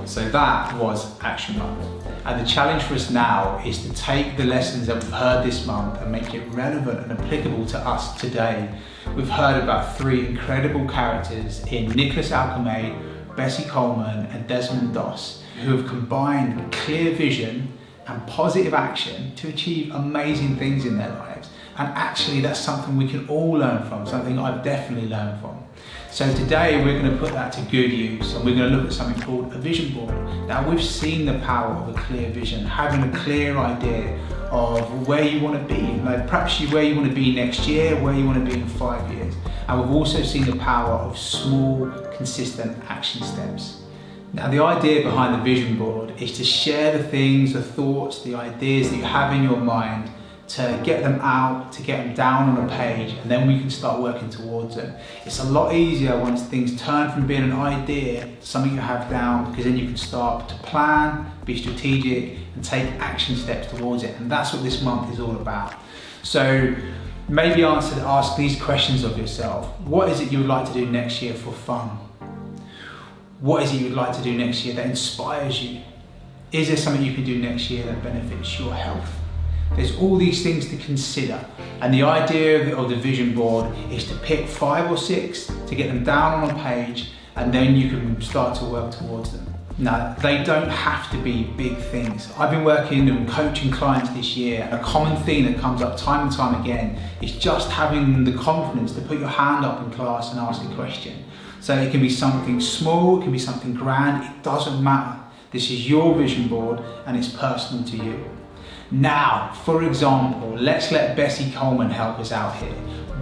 So that was Action Month. And the challenge for us now is to take the lessons that we've heard this month and make it relevant and applicable to us today. We've heard about three incredible characters in Nicholas Alchemade, Bessie Coleman and Desmond Doss, who have combined clear vision and positive action to achieve amazing things in their lives. And actually that's something we can all learn from, something I've definitely learned from. So today we're going to put that to good use and we're going to look at something called a vision board. Now we've seen the power of a clear vision, having a clear idea of where you want to be, perhaps where you want to be next year, where you want to be in 5 years. And we've also seen the power of small, consistent action steps. Now the idea behind the vision board is to share the things, the thoughts, the ideas that you have in your mind, to get them out, to get them down on a page, and then we can start working towards them. It's a lot easier once things turn from being an idea to something you have down, because then you can start to plan, be strategic, and take action steps towards it. And that's what this month is all about. So maybe ask these questions of yourself. What is it you would like to do next year for fun? What is it you would like to do next year that inspires you? Is there something you can do next year that benefits your health? There's all these things to consider, and the idea of the vision board is to pick 5 or 6 to get them down on a page, and then you can start to work towards them. Now, they don't have to be big things. I've been working and coaching clients this year, and a common theme that comes up time and time again is just having the confidence to put your hand up in class and ask a question. So it can be something small, it can be something grand, it doesn't matter. This is your vision board and it's personal to you. Now, for example, let's let Bessie Coleman help us out here.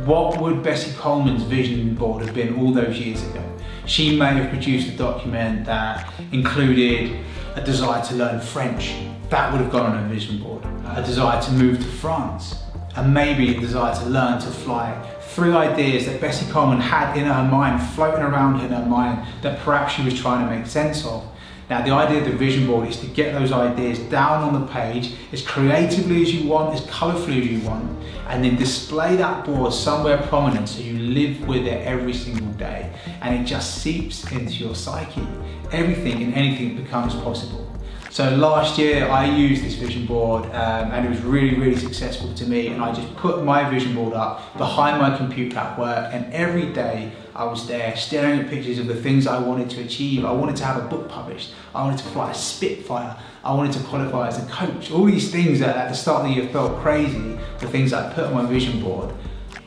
What would Bessie Coleman's vision board have been all those years ago? She may have produced a document that included a desire to learn French. That would have gone on her vision board. A desire to move to France, and maybe a desire to learn to fly. 3 ideas that Bessie Coleman had in her mind, floating around in her mind, that perhaps she was trying to make sense of. Now the idea of the vision board is to get those ideas down on the page as creatively as you want, as colourfully as you want, and then display that board somewhere prominent so you live with it every single day and it just seeps into your psyche. Everything and anything becomes possible. So last year I used this vision board and it was really successful to me, and I just put my vision board up behind my computer at work, and every day I was there staring at pictures of the things I wanted to achieve. I wanted to have a book published, I wanted to fly a Spitfire, I wanted to qualify as a coach. All these things that at the start of the year felt crazy, the things I put on my vision board,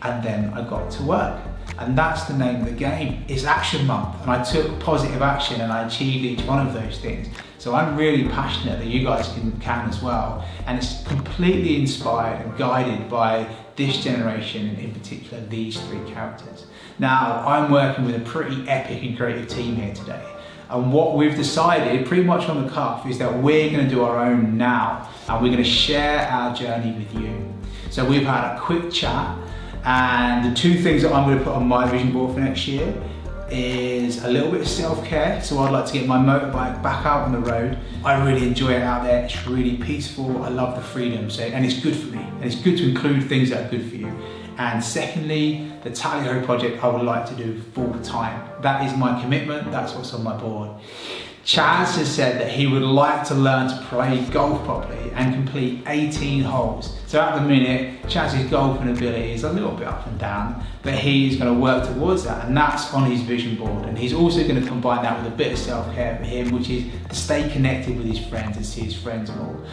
and then I got to work. And that's the name of the game. It's Action Month, and I took positive action and I achieved each one of those things. So I'm really passionate that you guys can as well. And it's completely inspired and guided by this generation, and in particular these 3 characters. Now, I'm working with a pretty epic and creative team here today. And what we've decided, pretty much on the cuff, is that we're going to do our own now, and we're going to share our journey with you. So we've had a quick chat, and the 2 things that I'm going to put on my vision board for next year is a little bit of self-care. So I'd like to get my motorbike back out on the road. I really enjoy it out there. It's really peaceful. I love the freedom. And it's good for me. And it's good to include things that are good for you. And secondly, the Tally-Ho project I would like to do full time. That is my commitment. That's what's on my board. Chaz has said that he would like to learn to play golf properly and complete 18 holes. So at the minute, Chaz's golfing ability is a little bit up and down, but he's going to work towards that, and that's on his vision board. And he's also going to combine that with a bit of self-care for him, which is to stay connected with his friends and see his friends more.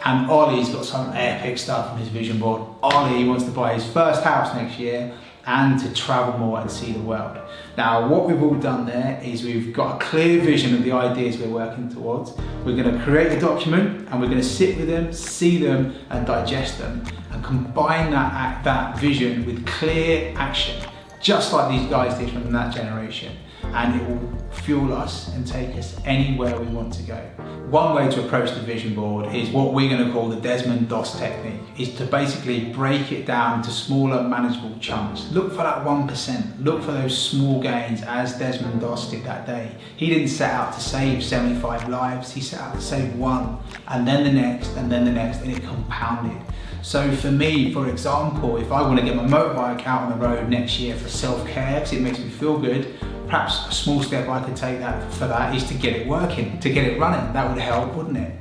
And Ollie's got some epic stuff on his vision board. Ollie wants to buy his first house next year and to travel more and see the world. Now, what we've all done there is we've got a clear vision of the ideas we're working towards. We're going to create a document and we're going to sit with them, see them and digest them, and combine that vision with clear action. just like these guys did from that generation, and it will fuel us and take us anywhere we want to go. One way to approach the vision board is what we're going to call the Desmond Doss technique, is to basically break it down into smaller manageable chunks. Look for that 1%, look for those small gains as Desmond Doss did that day. He didn't set out to save 75 lives, he set out to save one, and then the next, and then the next, and it compounded. So for me, for example, if I want to get my motorbike out on the road next year for self-care, because it makes me feel good, perhaps a small step I could take for that is to get it working, to get it running. That would help, wouldn't it?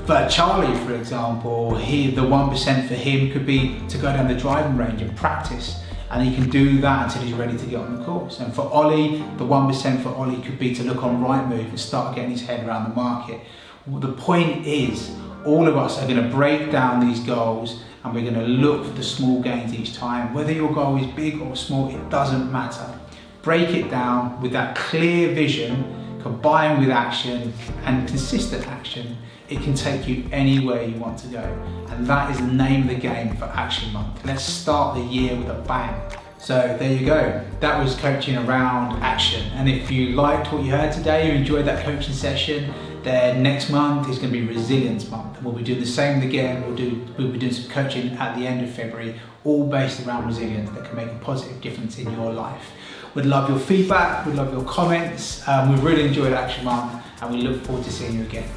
For Charlie, for example, the 1% for him could be to go down the driving range and practice. And he can do that until he's ready to get on the course. And for Ollie, the 1% for Ollie could be to look on Rightmove and start getting his head around the market. Well, the point is, all of us are going to break down these goals and we're going to look for the small gains each time. Whether your goal is big or small, it doesn't matter. Break it down with that clear vision, combined with action and consistent action. It can take you anywhere you want to go. And that is the name of the game for Action Month. Let's start the year with a bang. So there you go. That was coaching around action. And if you liked what you heard today, you enjoyed that coaching session, then next month is going to be Resilience Month. And we'll be doing the same again. We'll be doing some coaching at the end of February, all based around resilience that can make a positive difference in your life. We'd love your feedback, we'd love your comments. We've really enjoyed Action Month and we look forward to seeing you again.